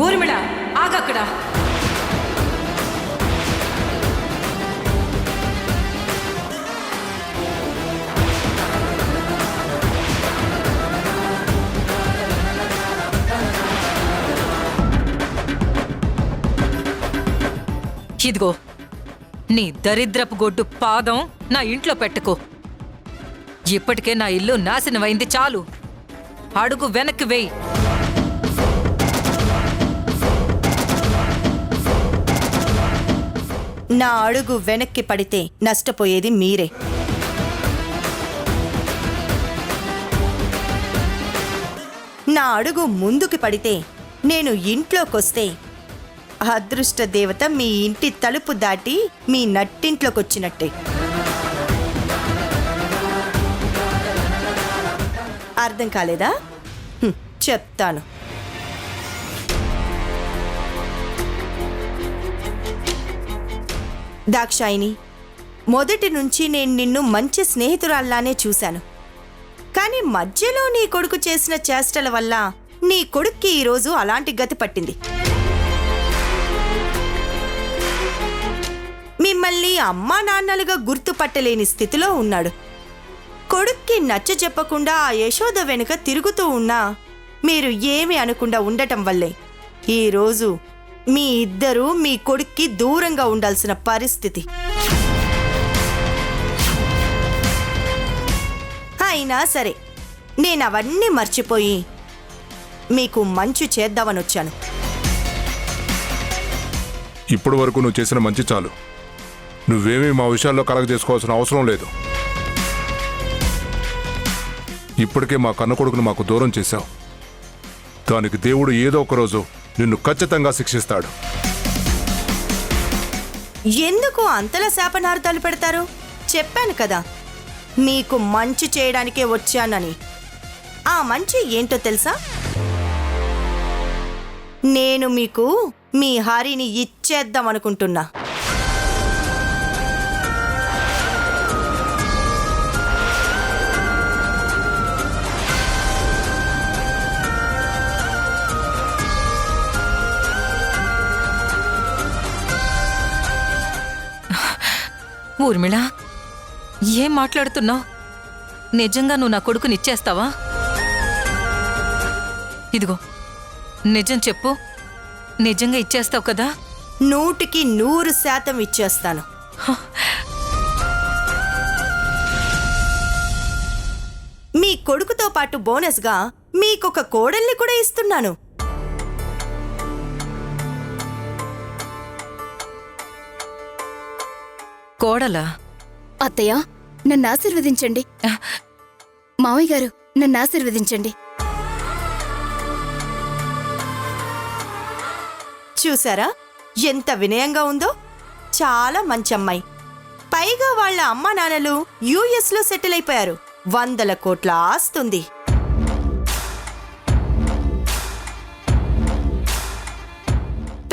ఊర్మిళ ఆగక్కడ. ఇదిగో నీ దరిద్రపు గొడ్డు పాదం నా ఇంట్లో పెట్టుకో. ఇప్పటికే నా ఇల్లు నాశనమైంది చాలు. అడుగు వెనక్కి వేయి. నా అడుగు వెనక్కి పడితే నష్టపోయేది మీరే. నా అడుగు ముందుకి పడితే నేను ఇంట్లోకొస్తే అదృష్ట దేవత మీ ఇంటి తలుపు దాటి మీ నట్టింట్లోకొచ్చినట్టే. అర్థం కాలేదా? చెప్తాను. దాక్షాయిని, మొదటి నుంచి నేను నిన్ను మంచి స్నేహితురాల్లానే చూశాను. కానీ మధ్యలో నీ కొడుకు చేసిన చేష్టల వల్ల నీ కొడుక్కి ఈరోజు అలాంటి గతి పట్టింది. మిమ్మల్ని అమ్మా నాన్నలుగా గుర్తుపట్టలేని స్థితిలో ఉన్నాడు. కొడుక్కి నచ్చ చెప్పకుండా ఆ యశోద వెనుక తిరుగుతూ ఉన్నా మీరు ఏమీ అనకుండా ఉండటం వల్లే ఈరోజు మీ ఇద్దరూ మీ కొడుక్కి దూరంగా ఉండాల్సిన పరిస్థితి. అయినా సరే నేనవన్నీ మర్చిపోయి మీకు మంచు చేద్దామని వచ్చాను. ఇప్పటి వరకు నువ్వు చేసిన మంచి చాలు. నువ్వేమీ మా విషయాల్లో కలగ చేసుకోవాల్సిన అవసరం లేదు. ఇప్పటికే మా కన్న కొడుకును మాకు దూరం చేశావు. దానికి దేవుడు ఏదో ఒక రోజు నిన్ను ఖచ్చితంగా శిక్షిస్తాడు. ఎందుకు అంతలా శాపనార్థాలు పెడతారు? చెప్పాను కదా మీకు మంచి చేయడానికే వచ్చానని. ఆ మంచి ఏంటో తెలుసా? నేను మీకు మీ హారిని ఇచ్చేద్దాం అనుకుంటున్నా. ఊర్మిళ, ఏం మాట్లాడుతున్నావు? నిజంగా నువ్వు నా కొడుకుని ఇచ్చేస్తావా? ఇదిగో నిజం చెప్పు. నిజంగా ఇచ్చేస్తావు కదా? 100% ఇచ్చేస్తాను. మీ కొడుకుతో పాటు బోనస్గా మీకొక కోడల్ని కూడా ఇస్తున్నాను. కోడలా? అత్తయ్య, నన్ను ఆశీర్వదించండి. మావయ్య గారు, నన్ను ఆశీర్వదించండి. చూసారా ఎంత వినయంగా ఉందో? చాలా మంచి అమ్మాయి. పైగా వాళ్ళ అమ్మా నాన్నలు యుఎస్లో సెటిల్ అయిపోయారు. 100 కోట్ల ఆస్తుంది.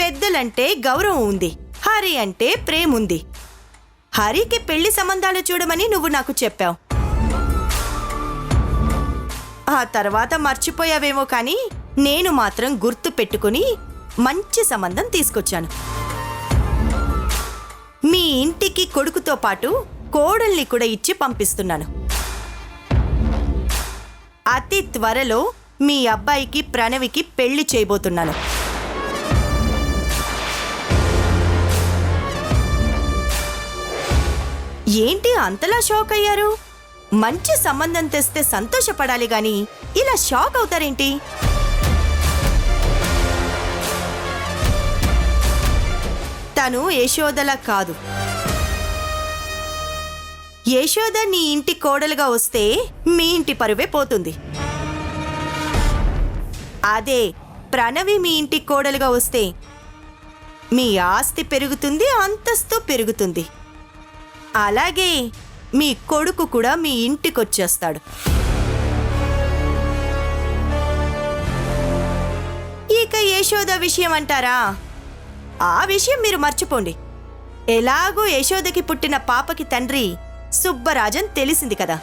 పెద్దలంటే గౌరవం ఉంది. హరి అంటే ప్రేమ ఉంది. హరికి పెళ్లి సంబంధాలు చూడమని నువ్వు నాకు చెప్పావు. ఆ తర్వాత మర్చిపోయావేమో కానీ నేను మాత్రం గుర్తు పెట్టుకుని మంచి సంబంధం తీసుకొచ్చాను. మీ ఇంటికి కొడుకుతో పాటు కోడల్ని కూడా ఇచ్చి పంపిస్తున్నాను. అతి త్వరలో మీ అబ్బాయికి ప్రణవికి పెళ్లి చేయబోతున్నాను. ఏంటి అంతలా షాక్ అయ్యారు? మంచి సంబంధం తెస్తే సంతోషపడాలి గాని ఇలా షాక్ అవుతారేంటి? తను యశోదలా కాదు. యశోద నీ ఇంటి కోడలుగా వస్తే మీ ఇంటి పరువే పోతుంది. అదే ప్రణవి మీ ఇంటి కోడలుగా వస్తే మీ ఆస్తి పెరుగుతుంది, అంతస్తు పెరుగుతుంది. అలాగే మీ కొడుకు కూడా మీ ఇంటికొచ్చేస్తాడు. ఇక యశోద విషయం అంటారా? ఆ విషయం మీరు మర్చిపోండి. ఎలాగో యశోదకి పుట్టిన పాపకి తండ్రి సుబ్బరాజన్ తెలిసింది కదా.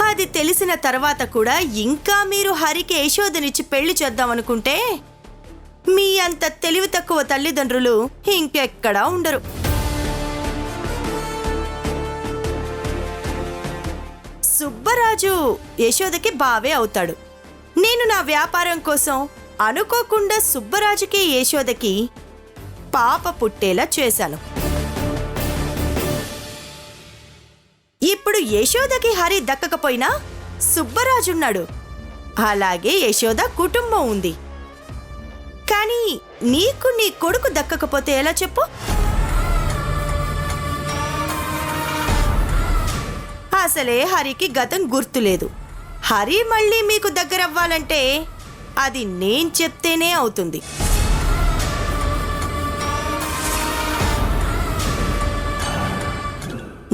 ఆ అది తెలిసిన తర్వాత కూడా ఇంకా మీరు హరికి యశోదనిచ్చి పెళ్లి చేద్దామనుకుంటే మీ అంత తెలివి తక్కువ తల్లిదండ్రులు ఇంకెక్కడా ఉండరు. సుబ్బరాజు యశోదకి బావే అవుతాడు. నేను నా వ్యాపారం కోసం అనుకోకుండా సుబ్బరాజుకి యశోదకి పాప పుట్టేలా చేశాను. ఇప్పుడు యశోదకి హరి దక్కకపోయినా సుబ్బరాజున్నాడు. అలాగే యశోద కుటుంబం ఉంది. కానీ నీకు నీ కొడుకు దక్కకపోతే ఎలా చెప్పు? అసలే హరికి గతం గుర్తులేదు. హరి మళ్ళీ మీకు దగ్గరవ్వాలంటే అది నేను చెప్తేనే అవుతుంది.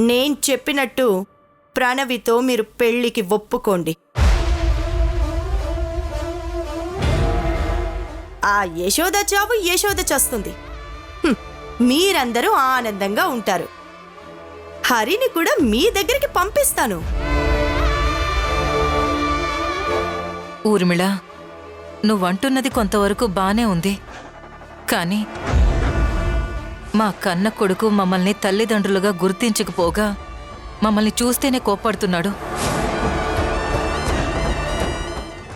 నేను చెప్పినట్టు ప్రణవితో మీరు పెళ్లికి ఒప్పుకోండి. ఆ యశోద చావు యశోద చస్తుంది. మీరందరూ ఆనందంగా ఉంటారు. హరిని కూడా మీ దగ్గరికి పంపిస్తాను. ఊర్మిళ, నువ్వంటున్నది కొంతవరకు బానే ఉంది. కానీ మా కన్న కొడుకు మమ్మల్ని తల్లిదండ్రులుగా గుర్తించకపోగా మమ్మల్ని చూస్తేనే కోప్పడుతున్నాడు.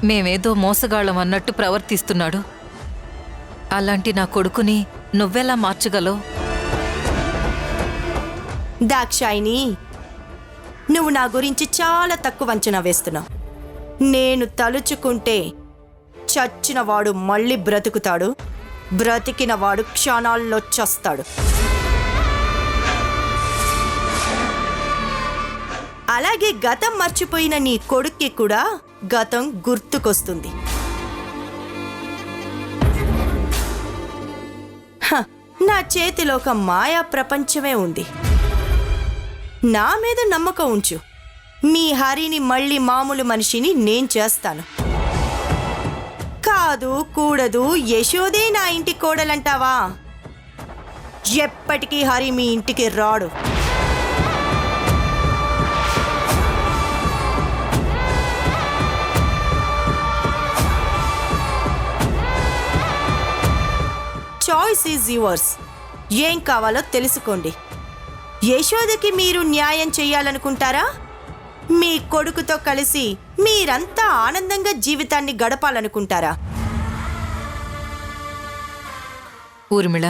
మేమేదో మోసగాళ్ళం అన్నట్టు ప్రవర్తిస్తున్నాడు. అలాంటి నా కొడుకుని నువ్వెలా మార్చగలవు? దాక్షాయిని, నువ్వు నా గురించి చాలా తక్కువ అంచనా వేస్తున్నావు. నేను తలుచుకుంటే చచ్చినవాడు మళ్ళీ బ్రతుకుతాడు, బ్రతికినవాడు క్షణాల్లో చస్తాడు. అలాగే గతం మర్చిపోయిన నీ కొడుక్కి కూడా గతం గుర్తుకొస్తుంది. నా చేతిలో ఒక మాయా ప్రపంచమే ఉంది. నా మీద నమ్మకం ఉంచు. మీ హరిని మళ్ళీ మామూలు మనిషిని నేను చేస్తాను. కాదు కూడదు, యశోదే నా ఇంటి కోడలంటావా? ఎప్పటికీ హరి మీ ఇంటికి రాడు. Choice is yours. ఏం కావాలో తెలుసుకోండి. యశోదకి మీరు న్యాయం చెయ్యాలనుకుంటారా? మీ కొడుకుతో కలిసి మీరంతా ఆనందంగా జీవితాన్ని గడపాలనుకుంటారా? ఊర్మిళ,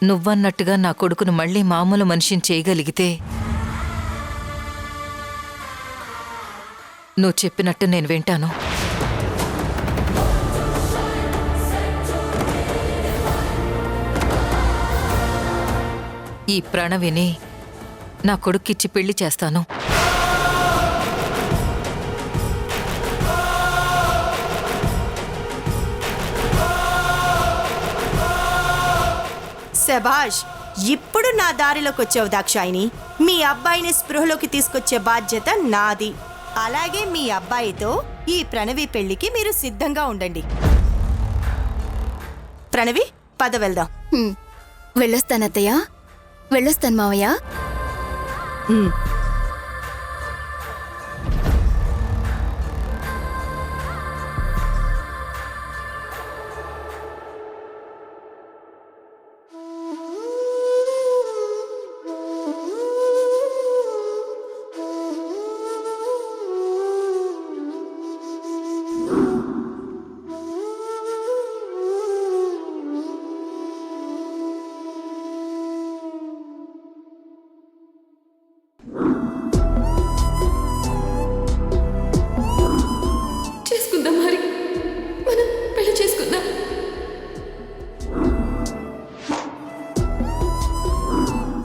నువ్వన్నట్టుగా నా కొడుకును మళ్ళీ మామూలు మనిషిని చేయగలిగితే నువ్వు చెప్పినట్టు నేను వింటాను. ఈ ప్రణవిని నా కొడుక్కిచ్చి పెళ్లి చేస్తాను. శభాష్, ఇప్పుడు నా దారిలోకి వచ్చావు దాక్షాయిని. మీ అబ్బాయిని స్పృహలోకి తీసుకొచ్చే బాధ్యత నాది. అలాగే మీ అబ్బాయితో ఈ ప్రణవి పెళ్లికి మీరు సిద్ధంగా ఉండండి. ప్రణవి, పద వెళ్దాం. వెళ్ళొస్తానత్తయ్య, వెళ్ళొస్తాను మావయ్య.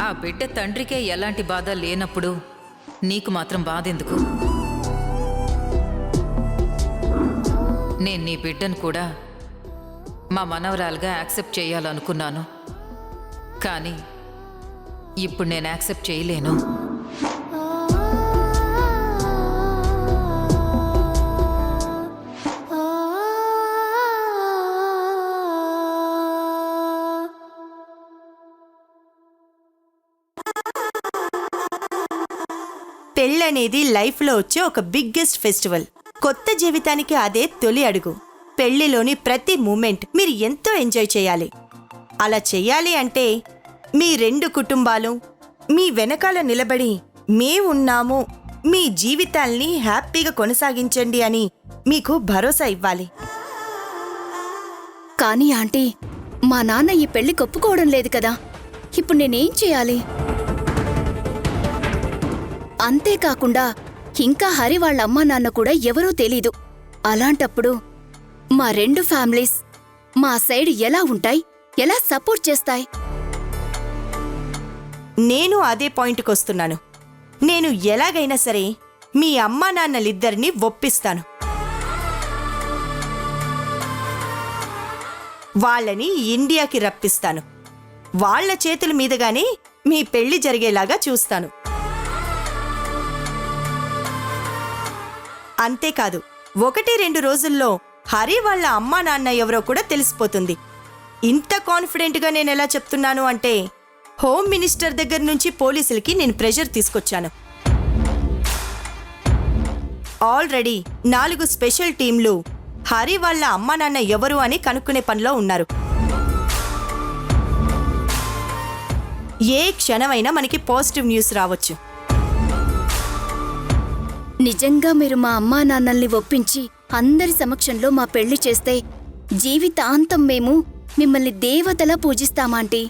ఆ బిడ్డ తండ్రికే ఎలాంటి బాధ లేనప్పుడు నీకు మాత్రం బాధ ఎందుకు? నేను నీ బిడ్డను కూడా మా మనవరాలుగా యాక్సెప్ట్ చేయాలనుకున్నాను. కానీ ఇప్పుడు నేను యాక్సెప్ట్ చేయలేను. పెళ్ళనేది లైఫ్లో వచ్చే ఒక బిగ్గెస్ట్ ఫెస్టివల్. కొత్త జీవితానికి అదే తొలి అడుగు. పెళ్లిలోని ప్రతి మూమెంట్ మీరు ఎంతో ఎంజాయ్ చేయాలి. అలా చెయ్యాలి అంటే మీ రెండు కుటుంబాలు మీ వెనకాల నిలబడి మేమున్నాము, మీ జీవితాల్ని హ్యాపీగా కొనసాగించండి అని మీకు భరోసా ఇవ్వాలి. కానీ ఆంటీ, మా నాన్న ఈ పెళ్లి ఒప్పుకోవడం లేదు కదా. ఇప్పుడు నేనేం చేయాలి? అంతేకాకుండా ఇంకా హరి వాళ్ళ అమ్మా నాన్న కూడా ఎవరూ తెలీదు. అలాంటప్పుడు మా రెండు ఫ్యామిలీస్ మా సైడ్ ఎలా ఉంటాయి, ఎలా సపోర్ట్ చేస్తాయి? నేను అదే పాయింట్కి వస్తున్నాను. నేను ఎలాగైనా సరే మీ అమ్మా నాన్నలిద్దరినీ ఒప్పిస్తాను. వాళ్ళని ఇండియాకి రప్పిస్తాను. వాళ్ళ చేతుల మీదుగానే మీ పెళ్లి జరిగేలాగా చూస్తాను. అంతేకాదు, 1-2 రోజుల్లో హరి వాళ్ళ అమ్మా నాన్న ఎవరో కూడా తెలిసిపోతుంది. ఇంత కాన్ఫిడెంట్గా నేను ఎలా చెప్తున్నాను అంటే, హోమ్ మినిస్టర్ దగ్గర నుంచి పోలీసులకి నేను ప్రెషర్ తీసుకొచ్చాను. ఆల్రెడీ 4 స్పెషల్ టీంలు హరి వాళ్ళ అమ్మా నాన్న ఎవరు అని కనుక్కునే పనిలో ఉన్నారు. ఏ క్షణమైనా మనకి పాజిటివ్ న్యూస్ రావచ్చు. నిజంగా మీరు మా అమ్మా నాన్నల్ని ఒప్పించి అందరి సమక్షంలో మా పెళ్లి చేస్తే జీవితాంతం మేము మిమ్మల్ని దేవతలా పూజిస్తామాంటీ.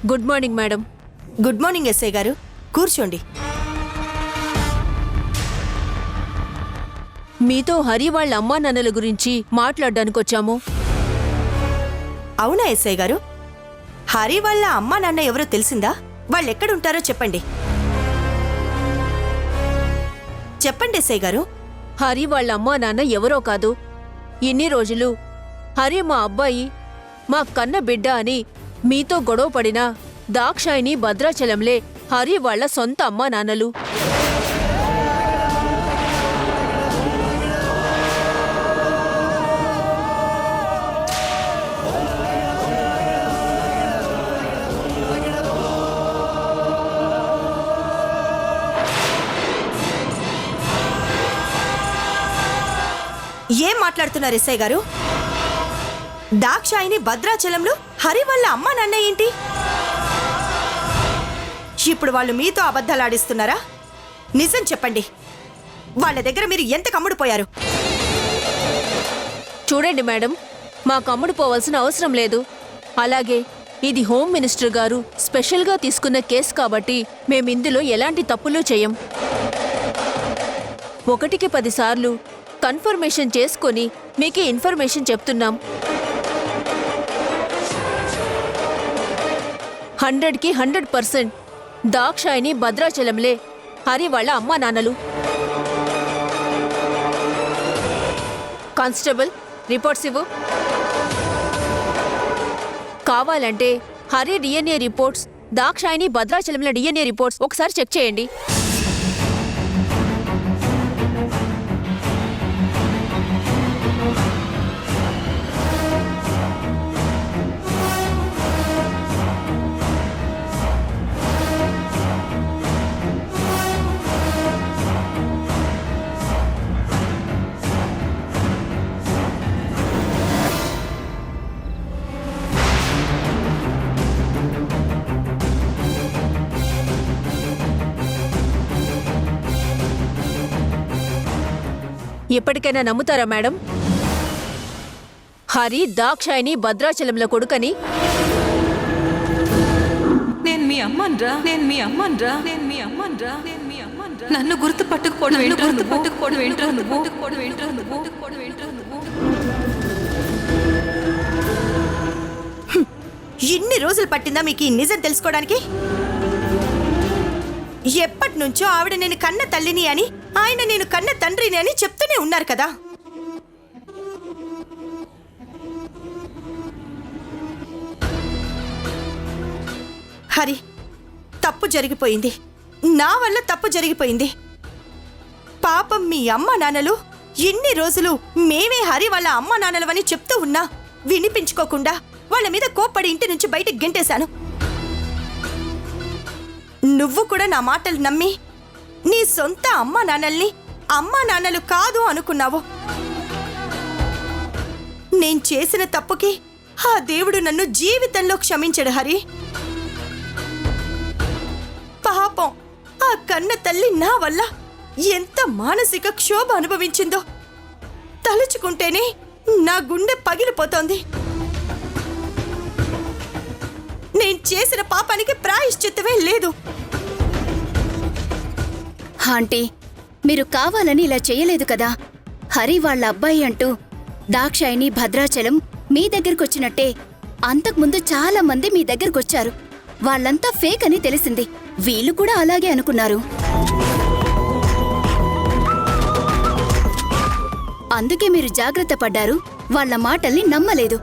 Good morning madam. Good morning SI garu, కూర్చోండి. మీతో హరి వాళ్ళ అమ్మా నాన్నల గురించి మాట్లాడడానికి వచ్చాము. అవునా ఎస్ఐ గారు? హరి వాళ్ళ అమ్మా నాన్న ఎవరో తెలిసిందా? వాళ్ళు ఎక్కడుంటారో చెప్పండి. చెప్పండి ఎస్ఐ గారు. హరి వాళ్ళ అమ్మా నాన్న ఎవరో కాదు. ఇన్ని రోజులు హరి మా అబ్బాయి, మా కన్న బిడ్డ అని మీతో గొడవ పడిన దాక్షాయిని, భద్రాచలంలే హరి వాళ్ళ సొంత అమ్మా నాన్నలు. ఏం మాట్లాడుతున్నారు ఎస్ఐ గారు? దాక్షాయిని భద్రాచలంలో హరి వాళ్ళ అమ్మా నాన్న ఏంటి? ఇప్పుడు వాళ్ళు మీతో అబద్ధాలాడిస్తున్నారా? నిజం చెప్పండి. వాళ్ళ దగ్గర మీరు ఎంత కమ్ముడుపోయారు? చూడండి మేడం, మా కమ్ముడు పోవాల్సిన అవసరం లేదు. అలాగే ఇది హోమ్ మినిస్టర్ గారు స్పెషల్గా తీసుకున్న కేసు కాబట్టి మేమిందులో ఎలాంటి తప్పులు చేయం. 1కి 10 సార్లు కన్ఫర్మేషన్ చేసుకొని మీకే ఇన్ఫర్మేషన్ చెప్తున్నాం. 100కి 100% దాక్షాయిని, భద్రాచలంలే హరి వాళ్ళ అమ్మా నాన్నలు. కానిస్టేబుల్, రిపోర్ట్స్ ఇవ్వు. కావాలంటే హరి డిఎన్ఏ రిపోర్ట్స్, దాక్షాయిని, భద్రాచలంల డిఎన్ఏ రిపోర్ట్స్ ఒకసారి చెక్ చేయండి. ఎప్పటికైనా నమ్ముతారా మేడం? హరి దాక్షాయిని భద్రాచలంలో కొడుకని. నేను మీ అమ్మన్రా, నేను మీ అమ్మన్రా, నేను మీ అమ్మన్రా, నేను మీ అమ్మన్రా. నన్ను గుర్తుపట్టకపోవడం ఏంట్రా నువ్వు? ఎన్ని రోజులు పట్టిందా మీకు ఈ నిజం తెలుసుకోవడానికి? ఎప్పటి నుంచో ఆవిడ నేను కన్న తల్లిని అని, ఆయన నేను కన్న తండ్రిని అని చెప్తూనే ఉన్నారు కదా. హరి, తప్పు జరిగిపోయింది. నా వల్ల తప్పు జరిగిపోయింది. పాపం మీ అమ్మ నాన్నలు ఎన్ని రోజులు మేమే హరి వాళ్ళ అమ్మ నాన్నలవని చెప్తూ ఉన్నా వినిపించుకోకుండా వాళ్ళ మీద కోప్పడి ఇంటి నుంచి బయటికి గెంటేశాను. నువ్వు కూడా నా మాటలు నమ్మి నీ సొంత అమ్మ నాన్నల్ని అమ్మా నాన్నలు కాదు అనుకున్నావు. నేను చేసిన తప్పుకి ఆ దేవుడు నన్ను జీవితంలో క్షమించడు హరి. పాపం ఆ కన్న తల్లి నా వల్ల ఎంత మానసిక క్షోభ అనుభవించిందో తలుచుకుంటేనే నా గుండె పగిలిపోతోంది. నేను చేసిన పాపానికి ప్రాయశ్చిత్తమే లేదు. ఆంటీ, మీరు కావాలని ఇలా చేయలేదు కదా. హరి వాళ్ళ అబ్బాయి అంటూ దాక్షాయిని, భద్రాచలం మీ దగ్గరకొచ్చినట్టే అంతకుముందు చాలా మంది మీ దగ్గరకొచ్చారు. వాళ్ళంతా ఫేక్ అని తెలిసింది. వీళ్ళు కూడా అలాగే అనుకున్నారు. అందుకే మీరు జాగ్రత్త పడ్డారు, వాళ్ళ మాటల్ని నమ్మలేదు.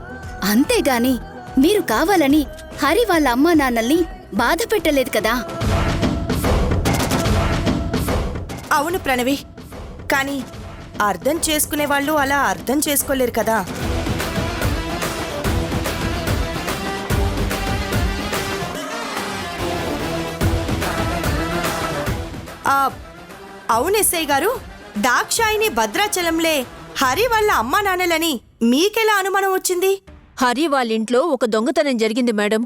అంతేగాని మీరు కావాలని హరి వాళ్ళ అమ్మా నాన్నల్ని బాధ పెట్టలేదు కదా. అవును ప్రణవి, కానీ అర్థం చేసుకునే వాళ్ళు అలా అర్థం చేసుకోలేరు కదా. అవును ఎస్ఐ గారు, దాక్షాయిని భద్రాచలంలే హరి వాళ్ళ అమ్మా నాన్నలని మీకెలా అనుమానం వచ్చింది? హరి వాళ్ళింట్లో ఒక దొంగతనం జరిగింది మేడం.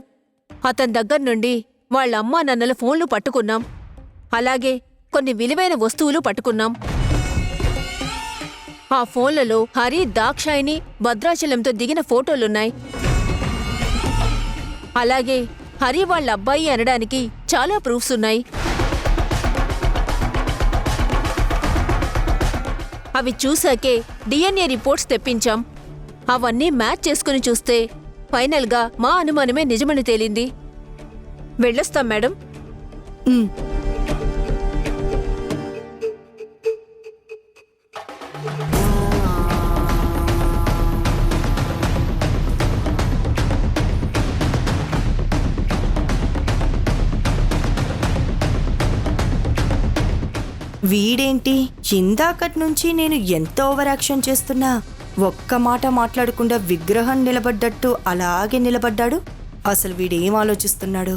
అతని దగ్గర నుండి వాళ్ళ అమ్మా నాన్నల ఫోన్లు పట్టుకున్నాం. అలాగే కొన్ని విలువైన వస్తువులు పట్టుకున్నాం. ఆ ఫోన్లలో హరి, దాక్షాయిని భద్రాచలంతో దిగిన ఫోటోలున్నాయి. అలాగే హరి వాళ్ళ అబ్బాయి అనడానికి చాలా ప్రూఫ్స్ ఉన్నాయి. అవి చూసాకే డిఎన్ఏ రిపోర్ట్స్ తెప్పించాం. అవన్నీ మ్యాచ్ చేసుకుని చూస్తే ఫైనల్గా మా అనుమానమే నిజమని తేలింది. వెళ్ళొస్తాం మేడం. వీడేంటి ఇందాకటి నుంచి నేను ఎంత ఓవర్ యాక్షన్ చేస్తున్నా ఒక్క మాట మాట్లాడకుండా విగ్రహం నిలబడ్డట్టు అలాగే నిలబడ్డాడు. అసలు వీడేం ఆలోచిస్తున్నాడు?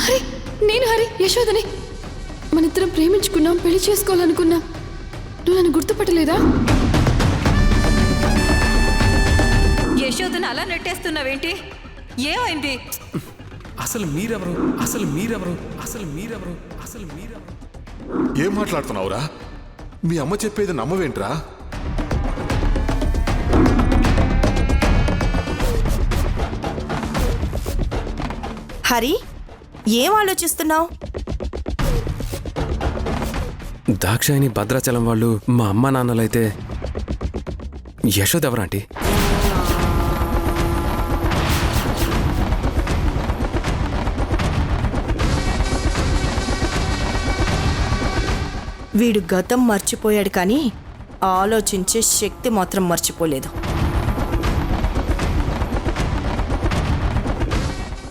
హరి, నేను హరి, యశోదని. మనిద్దరం ప్రేమించుకున్నాం, పెళ్లి చేసుకోవాలనుకున్నాం. నువ్వు నన్ను గుర్తుపట్టలేదా? యశోదను అలా నెట్టేస్తున్నావేంటి? ఏమైంది? అసలు మీరెవరు? అసలు మీరెవరు? అసలు మీరెవరు? అసలు మీరెవరు? ఏం మాట్లాడుతున్నావురా? మీ అమ్మ చెప్పేది నమ్మవేంట్రా? హరి, ఏం ఆలోచిస్తున్నావు? దాక్షాయిని, భద్రాచలం వాళ్ళు మా అమ్మా నాన్నలైతే యశోద ఎవరంటీ? వీడు గతం మర్చిపోయాడు కానీ ఆలోచించే శక్తి మాత్రం మర్చిపోలేదు.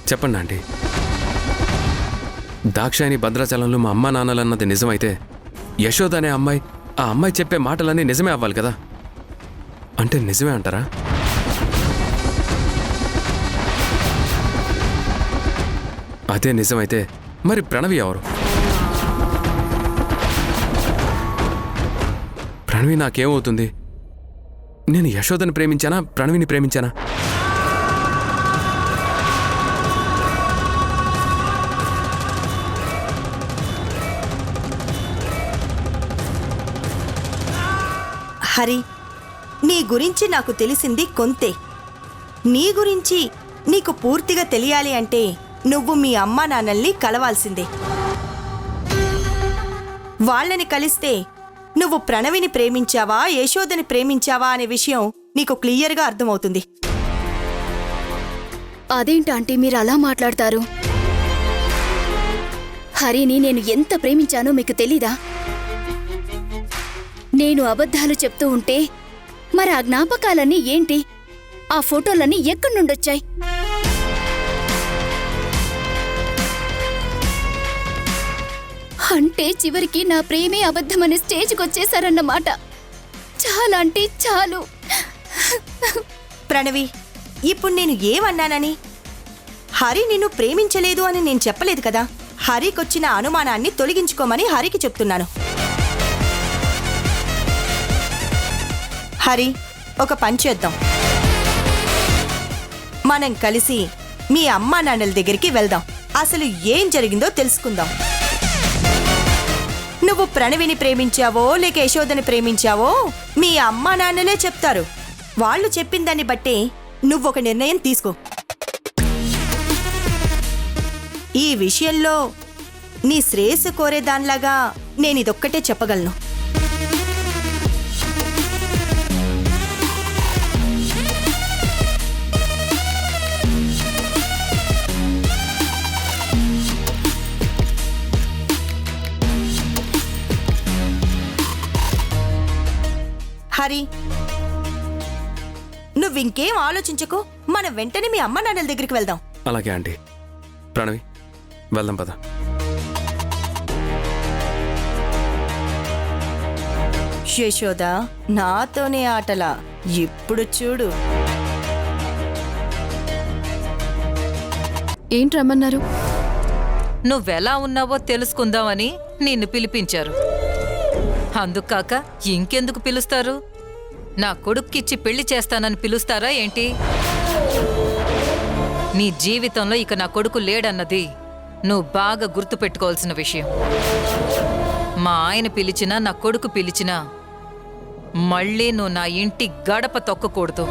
చెప్పండి ఆంటీ, దాక్షాయిని భద్రాచలంలో మా అమ్మా నాన్నలన్నది నిజమైతే యశోద అనే అమ్మాయి, ఆ అమ్మాయి చెప్పే మాటలన్నీ నిజమే అవ్వాలి కదా. అంటే నిజమే అంటారా? అదే నిజమైతే మరి ప్రణవి ఎవరు? ప్రణవి నాకేమవుతుంది? నేను యశోదని ప్రేమించానా, ప్రణవిని ప్రేమించానా? హరి, నీ గురించి నాకు తెలిసింది కొంతే. నీ గురించి నీకు పూర్తిగా తెలియాలి అంటే నువ్వు మీ అమ్మా నాన్నల్ని కలవాల్సిందే. వాళ్ళని కలిస్తే నువ్వు ప్రణవిని ప్రేమించావా, యశోదని ప్రేమించావా అనే విషయం నీకు క్లియర్గా అర్థమవుతుంది. అదేంటాంటీ మీరు అలా మాట్లాడతారు? హరిని నేను ఎంత ప్రేమించానో మీకు తెలీదా? నేను అబద్ధాలు చెప్తూ ఉంటే మరి ఆ జ్ఞాపకాలన్నీ ఏంటి? ఆ ఫోటోలన్నీ ఎక్కడి నుండొచ్చాయి? అంటే చివరికి నా ప్రేమే అబద్ధమనే స్టేజ్కి వచ్చేసారన్నమాట. చాలా అంటే చాలు. ప్రణవి, ఇప్పుడు నేను ఏమన్నానని? హరి నిన్ను ప్రేమించలేదు అని నేను చెప్పలేదు కదా. హరికొచ్చిన అనుమానాన్ని తొలగించుకోమని హరికి చెప్తున్నాను. హరి, ఒక పని చేద్దాం. మనం కలిసి మీ అమ్మా నాన్నల దగ్గరికి వెళ్దాం. అసలు ఏం జరిగిందో తెలుసుకుందాం. నువ్వు ప్రణవిని ప్రేమించావో లేక యశోదని ప్రేమించావో మీ అమ్మా నాన్నలే చెప్తారు. వాళ్ళు చెప్పిన దాన్ని బట్టి నువ్వొక నిర్ణయం తీసుకో. ఈ విషయంలో నీ శ్రేయస్సు కోరేదానిలాగా నేనిదొక్కటే చెప్పగలను. హరి, నువ్వింకేం ఆలోచించకు. మనం వెంటనే మీ అమ్మ నాన్నల దగ్గరికి వెళ్దాం. అలాగే ఆంటీ. ప్రణవి, వెళ్దాం పద. యశోద, నాతోనే ఆటలా. ఇప్పుడు చూడు. ఏంటి రమ్మన్నారు? నువ్వెలా ఉన్నావో తెలుసుకుందామని నిన్ను పిలిపించారు. అందుకాక ఇంకెందుకు పిలుస్తారు? నా కొడుక్కిచ్చి పెళ్లి చేస్తానని పిలుస్తారా ఏంటి? నీ జీవితంలో ఇక నా కొడుకు లేడన్నది నువ్వు బాగా గుర్తుపెట్టుకోవాల్సిన విషయం. మా ఆయన పిలిచినా నా కొడుకు పిలిచినా మళ్ళీ నువ్వు నా ఇంటి గడప తొక్కకూడదు.